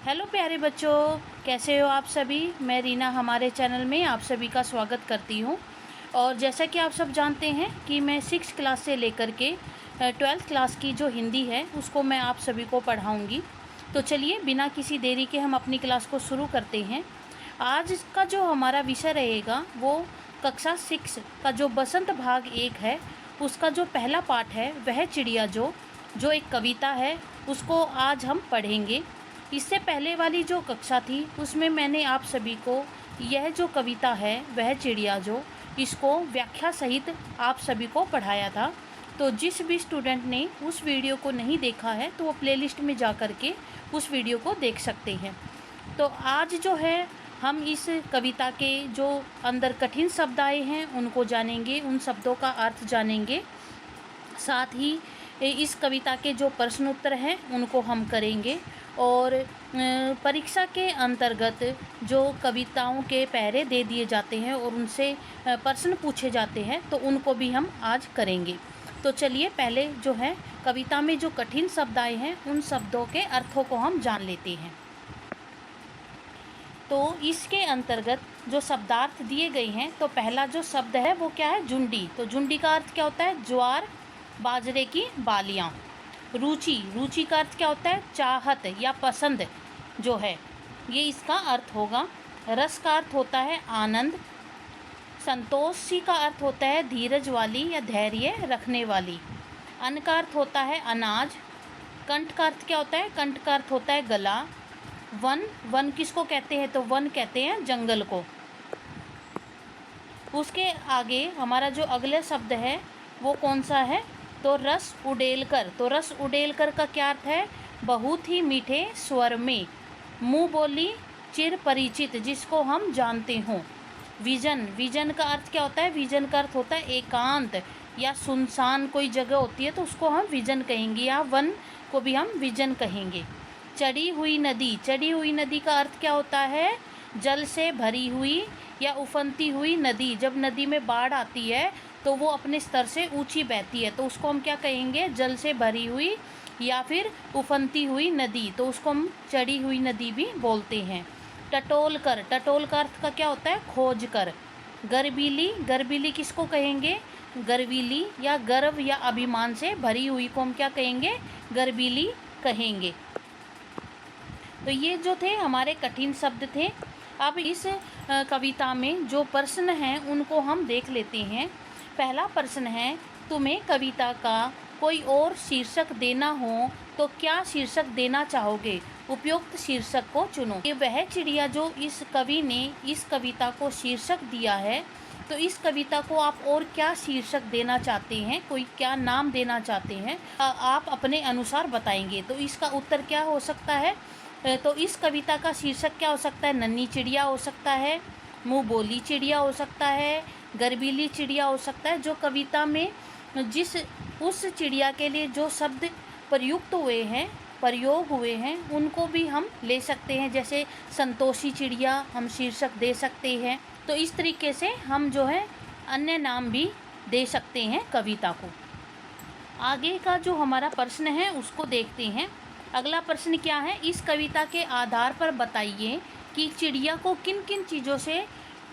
Hello प्यारे बच्चों, कैसे हो आप सभी। मैं रीना हमारे चैनल में आप सभी का स्वागत करती हूँ। और जैसा कि आप सब जानते हैं कि मैं 6 क्लास से लेकर के 12th क्लास की जो हिंदी है उसको मैं आप सभी को पढ़ाऊँगी। तो चलिए बिना किसी देरी के हम अपनी क्लास को शुरू करते हैं। आज का जो हमारा विषय रहेगा वो कक्षा 6 का जो बसंत भाग 1 है उसका जो पहला पाठ है वह चिड़िया जो एक कविता है उसको आज हम पढ़ेंगे। इससे पहले वाली जो कक्षा थी उसमें मैंने आप सभी को यह जो कविता है वह चिड़िया इसको व्याख्या सहित आप सभी को पढ़ाया था। तो जिस भी स्टूडेंट ने उस वीडियो को नहीं देखा है तो वो प्लेलिस्ट में जा कर के उस वीडियो को देख सकते हैं। तो आज जो है हम इस कविता के जो अंदर कठिन शब्द आए हैं उनको जानेंगे, उन शब्दों का अर्थ जानेंगे। साथ ही इस कविता के जो प्रश्न उत्तर हैं उनको हम करेंगे। और परीक्षा के अंतर्गत जो कविताओं के पैरे दे दिए जाते हैं और उनसे प्रश्न पूछे जाते हैं तो उनको भी हम आज करेंगे। तो चलिए पहले जो है कविता में जो कठिन शब्द आए हैं उन शब्दों के अर्थों को हम जान लेते हैं। तो इसके अंतर्गत जो शब्दार्थ दिए गए हैं तो पहला जो शब्द है वो क्या है, जुंडी। तो जुंडी का अर्थ क्या होता है, ज्वार बाजरे की बालियाँ। रुचि का अर्थ क्या होता है, चाहत या पसंद जो है, ये इसका अर्थ होगा। रस का अर्थ होता है आनंद। संतोषी का अर्थ होता है धीरज वाली या धैर्य रखने वाली। अन्न का अर्थ होता है अनाज। कंठ का अर्थ क्या होता है, कंठ का अर्थ होता है गला। वन किसको कहते हैं, तो वन कहते हैं जंगल को। उसके आगे हमारा जो अगला शब्द है वो कौन सा है, तो रस उडेलकर। तो रस उडेलकर का क्या अर्थ है, बहुत ही मीठे स्वर में, मुँह बोली चिर परिचित जिसको हम जानते हों। विजन का अर्थ क्या होता है, विजन का अर्थ होता है एकांत या सुनसान कोई जगह होती है तो उसको हम विजन कहेंगे, या वन को भी हम विजन कहेंगे। चढ़ी हुई नदी का अर्थ क्या होता है, जल से भरी हुई या उफनती हुई नदी। जब नदी में बाढ़ आती है तो वो अपने स्तर से ऊंची बहती है तो उसको हम क्या कहेंगे, जल से भरी हुई या फिर उफनती हुई नदी, तो उसको हम चढ़ी हुई नदी भी बोलते हैं। टटोल का अर्थ का क्या होता है, खोज कर। गर्वीली किसको कहेंगे, गर्वीली या गर्व या अभिमान से भरी हुई को हम क्या कहेंगे, गर्वीली कहेंगे। तो ये जो थे हमारे कठिन शब्द थे। अब इस कविता में जो प्रश्न हैं उनको हम देख लेते हैं। पहला प्रश्न है, तुम्हें कविता का कोई और शीर्षक देना हो तो क्या शीर्षक देना चाहोगे, उपयुक्त शीर्षक को चुनो। ये वह चिड़िया जो इस कवि ने इस कविता को शीर्षक दिया है, तो इस कविता को आप और क्या शीर्षक देना चाहते हैं, कोई क्या नाम देना चाहते हैं, आप अपने अनुसार बताएंगे। तो इसका उत्तर क्या हो सकता है, तो इस कविता का शीर्षक क्या हो सकता है, नन्ही चिड़िया हो सकता है, मुँह बोली चिड़िया हो सकता है, गर्वीली चिड़िया हो सकता है। जो कविता में उस चिड़िया के लिए जो शब्द प्रयोग हुए हैं उनको भी हम ले सकते हैं। जैसे संतोषी चिड़िया हम शीर्षक दे सकते हैं। तो इस तरीके से हम जो है अन्य नाम भी दे सकते हैं कविता को। आगे का जो हमारा प्रश्न है उसको देखते हैं। अगला प्रश्न क्या है, इस कविता के आधार पर बताइए कि चिड़िया को किन किन चीज़ों से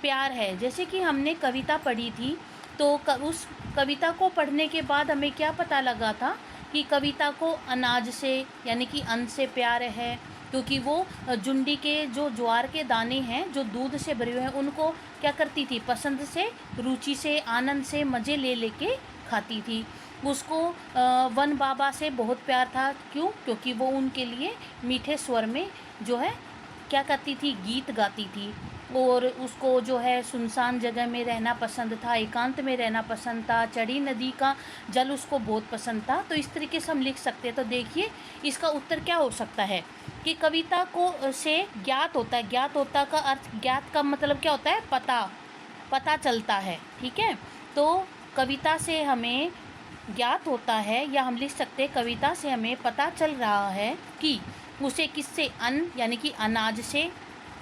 प्यार है। जैसे कि हमने कविता पढ़ी थी तो उस कविता को पढ़ने के बाद हमें क्या पता लगा था कि कविता को अनाज से यानी कि अन्न से प्यार है, क्योंकि वो जुंडी के जो ज्वार के दाने हैं जो दूध से भरे हुए हैं उनको क्या करती थी, पसंद से, रुचि से, आनंद से, मज़े ले लेके खाती थी। उसको वन बाबा से बहुत प्यार था, क्योंकि वो उनके लिए मीठे स्वर में जो है क्या करती थी, गीत गाती थी। और उसको जो है सुनसान जगह में रहना पसंद था, एकांत में रहना पसंद था, चढ़ी नदी का जल उसको बहुत पसंद था। तो इस तरीके से हम लिख सकते हैं। तो देखिए इसका उत्तर क्या हो सकता है कि कविता को से ज्ञात होता का अर्थ, ज्ञात का मतलब क्या होता है, पता चलता है। ठीक है, तो कविता से हमें ज्ञात होता है, या हम लिख सकते हैं कविता से हमें पता चल रहा है कि उसे किससे, अन्न यानी कि अनाज से,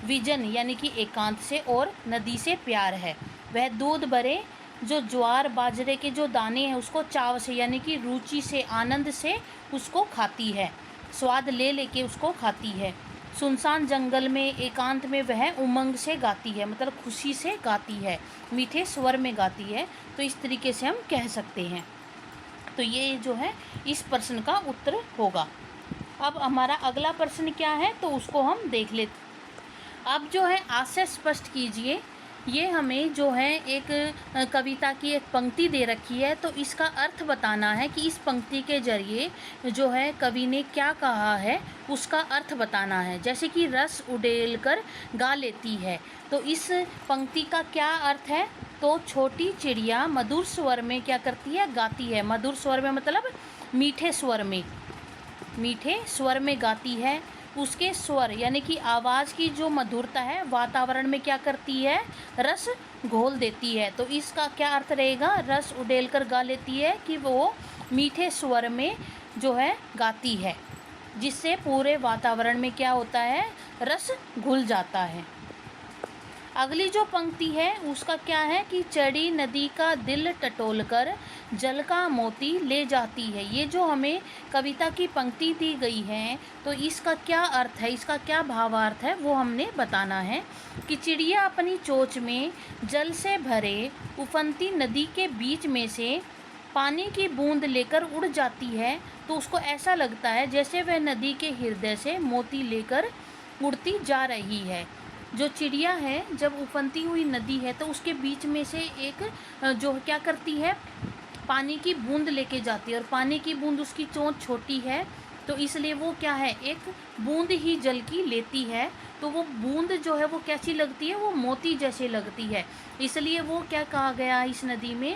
विजन यानी कि एकांत से, और नदी से प्यार है। वह दूध भरे जो ज्वार बाजरे के जो दाने हैं उसको चाव से यानी कि रुचि से, आनंद से उसको खाती है, स्वाद ले लेके उसको खाती है। सुनसान जंगल में एकांत में वह उमंग से गाती है, मतलब खुशी से गाती है, मीठे स्वर में गाती है। तो इस तरीके से हम कह सकते हैं। तो ये जो है इस प्रश्न का उत्तर होगा। अब हमारा अगला प्रश्न क्या है तो उसको हम देख लेते। अब जो है आशय स्पष्ट कीजिए। ये हमें जो है एक कविता की एक पंक्ति दे रखी है, तो इसका अर्थ बताना है कि इस पंक्ति के जरिए जो है कवि ने क्या कहा है, उसका अर्थ बताना है। जैसे कि रस उड़ेल कर गा लेती है, तो इस पंक्ति का क्या अर्थ है? तो छोटी चिड़िया मधुर स्वर में क्या करती है? गाती है। मधुर स्वर में मतलब मीठे स्वर में, मीठे स्वर में गाती है। उसके स्वर यानी कि आवाज़ की जो मधुरता है वातावरण में क्या करती है? रस घोल देती है। तो इसका क्या अर्थ रहेगा? रस उड़ेल कर गा लेती है कि वो मीठे स्वर में जो है गाती है, जिससे पूरे वातावरण में क्या होता है? रस घुल जाता है। अगली जो पंक्ति है उसका क्या है कि चढ़ी नदी का दिल टटोल कर जल का मोती ले जाती है। ये जो हमें कविता की पंक्ति दी गई है तो इसका क्या अर्थ है, इसका क्या भावार्थ है वो हमने बताना है। कि चिड़िया अपनी चोंच में जल से भरे उफनती नदी के बीच में से पानी की बूंद लेकर उड़ जाती है, तो उसको ऐसा लगता है जैसे वह नदी के हृदय से मोती लेकर उड़ती जा रही है। जो चिड़िया है जब उफनती हुई नदी है तो उसके बीच में से एक जो क्या करती है? पानी की बूंद लेके जाती है, और पानी की बूंद उसकी चोंच छोटी है तो इसलिए वो क्या है? एक बूंद ही जल की लेती है। तो वो बूंद जो है वो कैसी लगती है? वो मोती जैसे लगती है। इसलिए वो क्या कहा गया इस नदी में,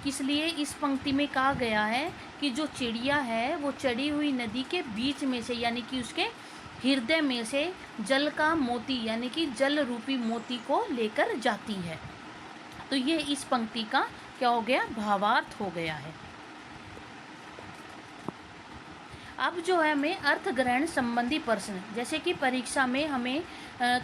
इसलिए इस पंक्ति में कहा गया है कि जो चिड़िया है वो चढ़ी हुई नदी के बीच में से यानी कि उसके हृदय में से जल का मोती यानी कि जल रूपी मोती को लेकर जाती है। तो ये इस पंक्ति का क्या हो गया? भावार्थ हो गया है। अब जो है हमें अर्थ ग्रहण संबंधी प्रश्न, जैसे कि परीक्षा में हमें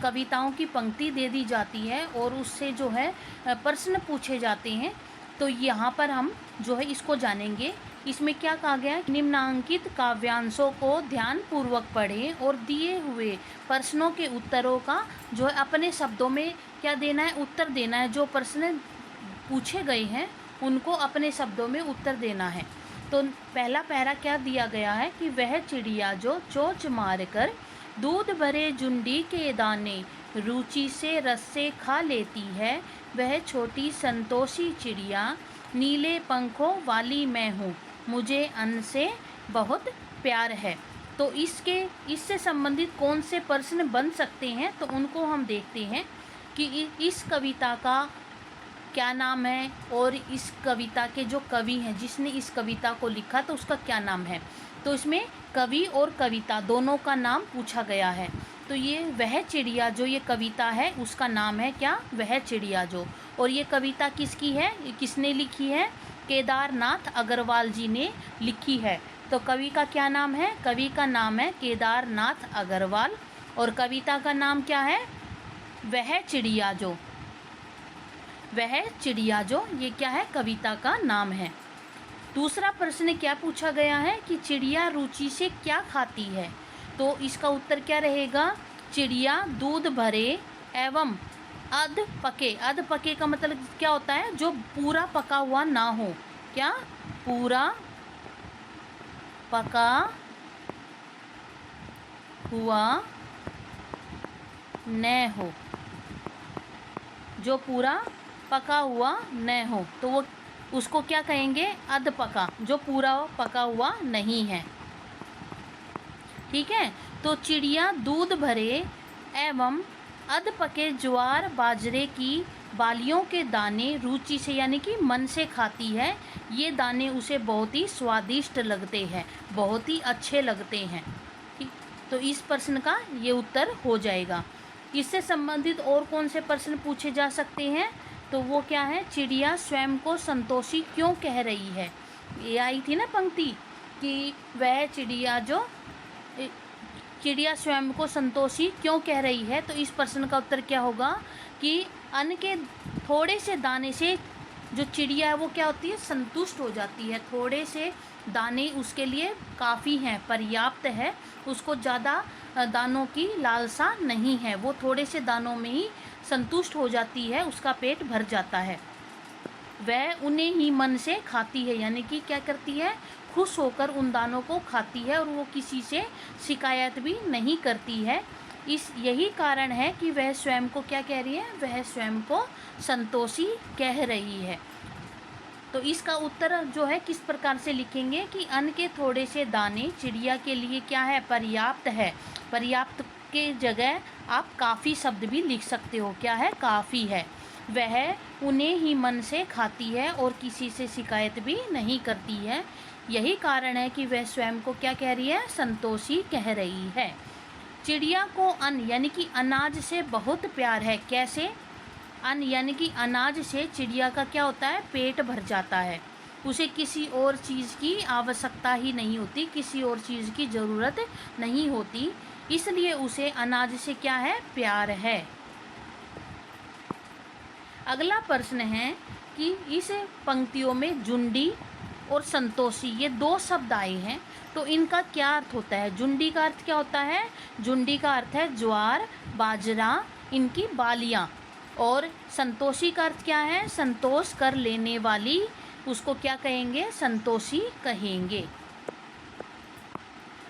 कविताओं की पंक्ति दे दी जाती है और उससे जो है प्रश्न पूछे जाते हैं। तो यहाँ पर हम जो है इसको जानेंगे। इसमें क्या कहा गया है? निम्नांकित काव्यांशों को ध्यानपूर्वक पढ़ें और दिए हुए प्रश्नों के उत्तरों का जो है अपने शब्दों में क्या देना है? उत्तर देना है। जो प्रश्न पूछे गए हैं उनको अपने शब्दों में उत्तर देना है। तो पहला पैरा क्या दिया गया है कि वह चिड़िया जो चोंच मारकर दूध भरे जुंडी के दाने रुचि से रस से खा लेती है, वह छोटी संतोषी चिड़िया नीले पंखों वाली मैं हूँ, मुझे अन्न से बहुत प्यार है। तो इससे संबंधित कौन से प्रश्न बन सकते हैं तो उनको हम देखते हैं कि इस कविता का क्या नाम है और इस कविता के जो कवि हैं जिसने इस कविता को लिखा तो उसका क्या नाम है। तो इसमें कवि और कविता दोनों का नाम पूछा गया है। तो ये वह चिड़िया जो ये कविता है उसका नाम है क्या? वह चिड़िया जो। और ये कविता किसकी है? किसने लिखी है? केदारनाथ अग्रवाल जी ने लिखी है। तो कवि का क्या नाम है? कवि का नाम है केदारनाथ अग्रवाल और कविता का नाम क्या है? वह चिड़िया जो। वह चिड़िया जो ये क्या है? कविता का नाम है। दूसरा प्रश्न क्या पूछा गया है कि चिड़िया रुचि से क्या खाती है। तो इसका उत्तर क्या रहेगा? चिड़िया दूध भरे एवं अध पके। अध पके का मतलब क्या होता है? जो पूरा पका हुआ ना हो। क्या? पूरा पका हुआ न हो। जो पूरा पका हुआ न हो तो वो उसको क्या कहेंगे? अध पका, जो पूरा पका हुआ नहीं है। ठीक है। तो चिड़िया दूध भरे एवं अध पके ज्वार बाजरे की बालियों के दाने रुचि से यानी कि मन से खाती है। ये दाने उसे बहुत ही स्वादिष्ट लगते हैं, बहुत ही अच्छे लगते हैं। ठीक। तो इस प्रश्न का ये उत्तर हो जाएगा। इससे संबंधित और कौन से प्रश्न पूछे जा सकते हैं तो वो क्या है? चिड़िया स्वयं को संतोषी क्यों कह रही है। ये आई थी ना पंक्ति कि वह चिड़िया जो चिड़िया स्वयं को संतोषी क्यों कह रही है। तो इस प्रश्न का उत्तर क्या होगा कि अन्न के थोड़े से दाने से जो चिड़िया है वो क्या होती है? संतुष्ट हो जाती है। थोड़े से दाने उसके लिए काफ़ी हैं, पर्याप्त है, उसको ज़्यादा दानों की लालसा नहीं है, वो थोड़े से दानों में ही संतुष्ट हो जाती है, उसका पेट भर जाता है। वह उन्हें ही मन से खाती है, यानी कि क्या करती है, खुश होकर उन दानों को खाती है और वो किसी से शिकायत भी नहीं करती है। यही कारण है कि वह स्वयं को क्या कह रही है, वह स्वयं को संतोषी कह रही है। तो इसका उत्तर जो है किस प्रकार से लिखेंगे कि अन्न के थोड़े से दाने चिड़िया के लिए क्या है, पर्याप्त है। पर्याप्त के जगह आप काफ़ी शब्द भी लिख सकते हो, क्या है, काफ़ी है। वह उन्हें ही मन से खाती है और किसी से शिकायत भी नहीं करती है। यही कारण है कि वह स्वयं को क्या कह रही है, संतोषी कह रही है। चिड़िया को अन्न यानी कि अनाज से बहुत प्यार है। कैसे? अन्न यानी कि अनाज से चिड़िया का क्या होता है, पेट भर जाता है, उसे किसी और चीज़ की आवश्यकता ही नहीं होती, किसी और चीज़ की ज़रूरत नहीं होती, इसलिए उसे अनाज से क्या है, प्यार है। अगला प्रश्न है कि इस पंक्तियों में जुंडी और संतोषी ये दो शब्द आए हैं, तो इनका क्या अर्थ होता है। जुंडी का अर्थ क्या होता है, जुंडी का अर्थ है ज्वार, बाजरा, इनकी बालियाँ। और संतोषी का अर्थ क्या है, संतोष कर लेने वाली, उसको क्या कहेंगे, संतोषी कहेंगे।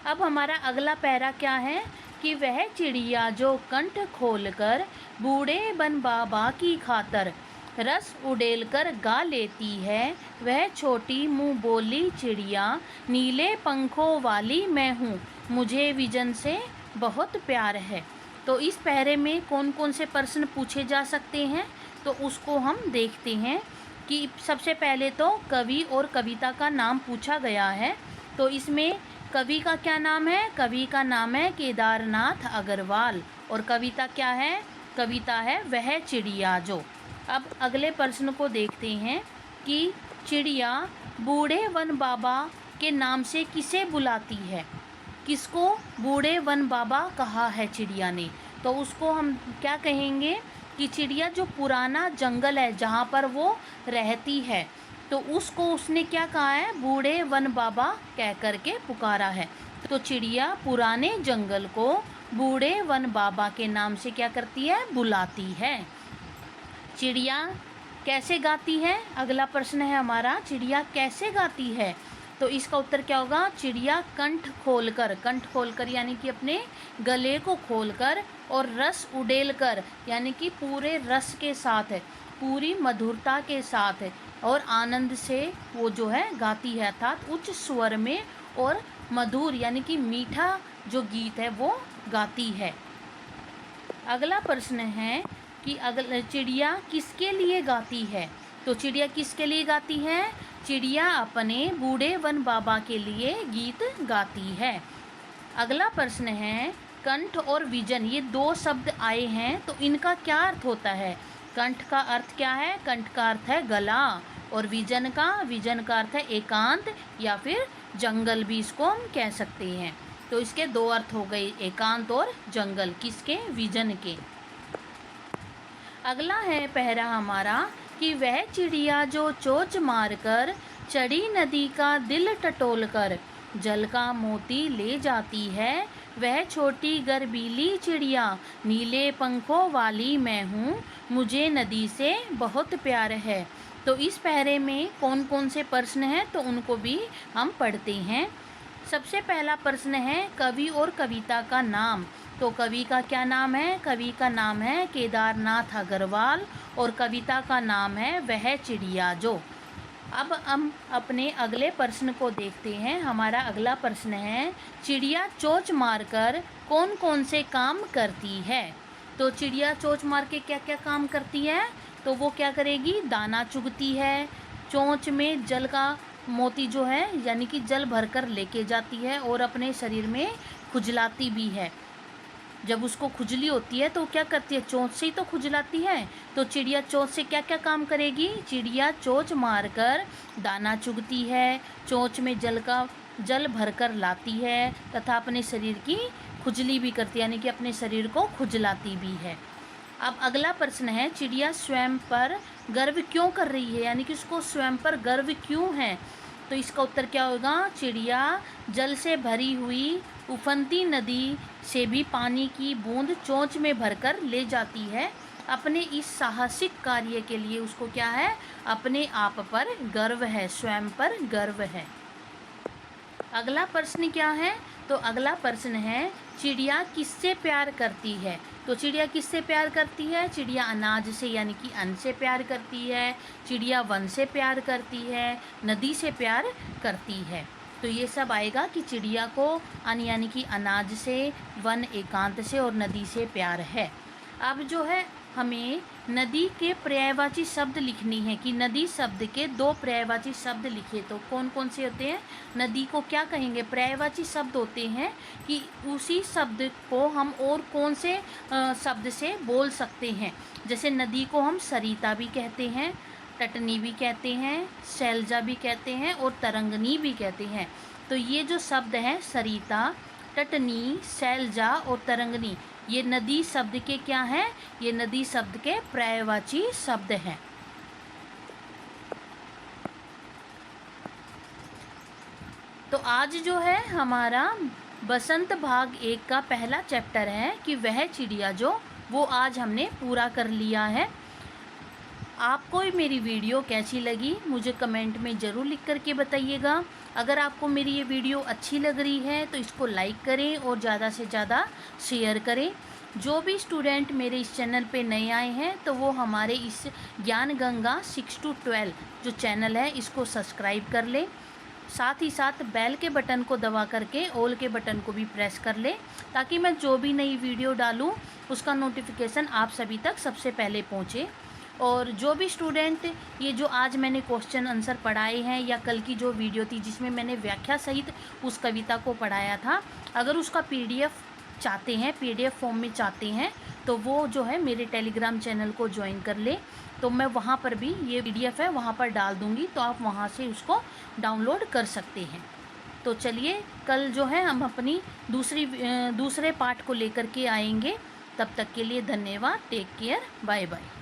अब हमारा अगला पैरा क्या है कि वह चिड़िया जो कंठ खोलकर बूढ़े बन बाबा की खातर रस उड़ेलकर गा लेती है, वह छोटी मुँह बोली चिड़िया नीले पंखों वाली मैं हूँ, मुझे विजन से बहुत प्यार है। तो इस पैरे में कौन कौन से प्रश्न पूछे जा सकते हैं, तो उसको हम देखते हैं कि सबसे पहले तो कवि और कविता का नाम पूछा गया है। तो इसमें कवि का क्या नाम है, कवि का नाम है केदारनाथ अग्रवाल, और कविता क्या है, कविता है वह चिड़िया जो। अब अगले प्रश्न को देखते हैं कि चिड़िया बूढ़े वन बाबा के नाम से किसे बुलाती है। किसको बूढ़े वन बाबा कहा है चिड़िया ने, तो उसको हम क्या कहेंगे कि चिड़िया जो पुराना जंगल है जहाँ पर वो रहती है, तो उसको उसने क्या कहा है, बूढ़े वन बाबा कह कर के पुकारा है। तो चिड़िया पुराने जंगल को बूढ़े वन बाबा के नाम से क्या करती है, बुलाती है। चिड़िया कैसे गाती है, अगला प्रश्न है हमारा, चिड़िया कैसे गाती है। तो इसका उत्तर क्या होगा, चिड़िया कंठ खोलकर, कंठ खोलकर यानी कि अपने गले को खोलकर, और रस उड़ेलकर यानी कि पूरे रस के साथ, पूरी मधुरता के साथ और आनंद से वो जो है गाती है, अर्थात उच्च स्वर में और मधुर यानी कि मीठा जो गीत है वो गाती है। अगला प्रश्न है कि चिड़िया किसके लिए गाती है। तो चिड़िया किसके लिए गाती है, चिड़िया अपने बूढ़े वन बाबा के लिए गीत गाती है। अगला प्रश्न है कंठ और विजन, ये दो शब्द आए हैं, तो इनका क्या अर्थ होता है। कंठ का अर्थ क्या है, कंठ का अर्थ है गला, और विजन का अर्थ है एकांत या फिर जंगल भी इसको हम कह सकते हैं। तो इसके दो अर्थ हो गए, एकांत और जंगल, किसके, विजन के। अगला है पहरा हमारा कि वह चिड़िया जो चोंच मारकर चढ़ी नदी का दिल टटोलकर जल का मोती ले जाती है, वह छोटी गर्बीली चिड़िया नीले पंखों वाली मैं हूँ, मुझे नदी से बहुत प्यार है। तो इस पहरे में कौन कौन से प्रश्न हैं, तो उनको भी हम पढ़ते हैं। सबसे पहला प्रश्न है कवि और कविता का नाम। तो कवि का क्या नाम है, कवि का नाम है केदारनाथ अग्रवाल, और कविता का नाम है वह चिड़िया जो। अब हम अपने अगले प्रश्न को देखते हैं। हमारा अगला प्रश्न है चिड़िया चोंच मारकर कौन कौन से काम करती है। तो चिड़िया चोंच मार के क्या क्या काम करती है, तो वो क्या करेगी, दाना चुगती है, चोंच में जल का मोती जो है यानी कि जल भरकर लेके जाती है, और अपने शरीर में खुजलाती भी है। जब उसको खुजली होती है तो क्या करती है, चोंच से ही तो खुजलाती है। तो चिड़िया चोंच से क्या क्या काम करेगी, चिड़िया चोंच मारकर दाना चुगती है, चोंच में जल भरकर लाती है, तथा अपने शरीर की खुजली भी करती है, यानी कि अपने शरीर को खुजलाती भी है। अब अगला प्रश्न है चिड़िया स्वयं पर गर्व क्यों कर रही है, यानी कि उसको स्वयं पर गर्व क्यों है। तो इसका उत्तर क्या होगा? चिड़िया जल से भरी हुई उफनती नदी से भी पानी की बूंद चोंच में भरकर ले जाती है। अपने इस साहसिक कार्य के लिए उसको क्या है? अपने आप पर गर्व है, स्वयं पर गर्व है। अगला प्रश्न क्या है? तो अगला प्रश्न है, चिड़िया किससे प्यार करती है? तो चिड़िया किससे प्यार करती है? चिड़िया अनाज से यानी कि अन्न से प्यार करती है, चिड़िया वन से प्यार करती है, नदी से प्यार करती है। तो ये सब आएगा कि चिड़िया को अन्न यानी कि अनाज से, वन एकांत से और नदी से प्यार है। अब जो है हमें नदी के पर्यायवाची शब्द लिखनी है कि नदी शब्द के 2 पर्यायवाची शब्द लिखे तो कौन कौन से होते हैं? नदी को क्या कहेंगे? पर्यायवाची शब्द होते हैं कि उसी शब्द को हम और कौन से शब्द से बोल सकते हैं। जैसे नदी को हम सरिता भी कहते हैं, टटनी भी कहते हैं, शैलजा भी कहते हैं और तरंगनी भी कहते हैं। तो ये जो शब्द हैं सरिता, टटनी, शैलजा और तरंगनी, ये नदी शब्द के क्या हैं? ये नदी शब्द के पर्यायवाची शब्द हैं। तो आज जो है हमारा बसंत भाग 1 का पहला चैप्टर है कि वह चिड़िया जो, वो आज हमने पूरा कर लिया है। आपको मेरी वीडियो कैसी लगी मुझे कमेंट में ज़रूर लिख करके बताइएगा। अगर आपको मेरी ये वीडियो अच्छी लग रही है तो इसको लाइक करें और ज़्यादा से ज़्यादा शेयर करें। जो भी स्टूडेंट मेरे इस चैनल पे नए आए हैं तो वो हमारे इस ज्ञान गंगा 6 to 12 जो चैनल है इसको सब्सक्राइब कर ले। साथ ही साथ बेल के बटन को दबा करके ऑल के बटन को भी प्रेस कर ले, ताकि मैं जो भी नई वीडियो डालूँ उसका नोटिफिकेशन आप सभी तक सबसे पहले पहुँचे। और जो भी स्टूडेंट ये जो आज मैंने क्वेश्चन आंसर पढ़ाए हैं या कल की जो वीडियो थी जिसमें मैंने व्याख्या सहित उस कविता को पढ़ाया था, अगर उसका पीडीएफ चाहते हैं, पीडीएफ फॉर्म में चाहते हैं तो वो जो है मेरे टेलीग्राम चैनल को ज्वाइन कर ले। तो मैं वहाँ पर भी ये पीडीएफ है वहाँ पर डाल दूँगी, तो आप वहाँ से उसको डाउनलोड कर सकते हैं। तो चलिए कल जो है हम अपनी दूसरे पार्ट को लेकर के आएंगे। तब तक के लिए धन्यवाद। Take care, bye bye.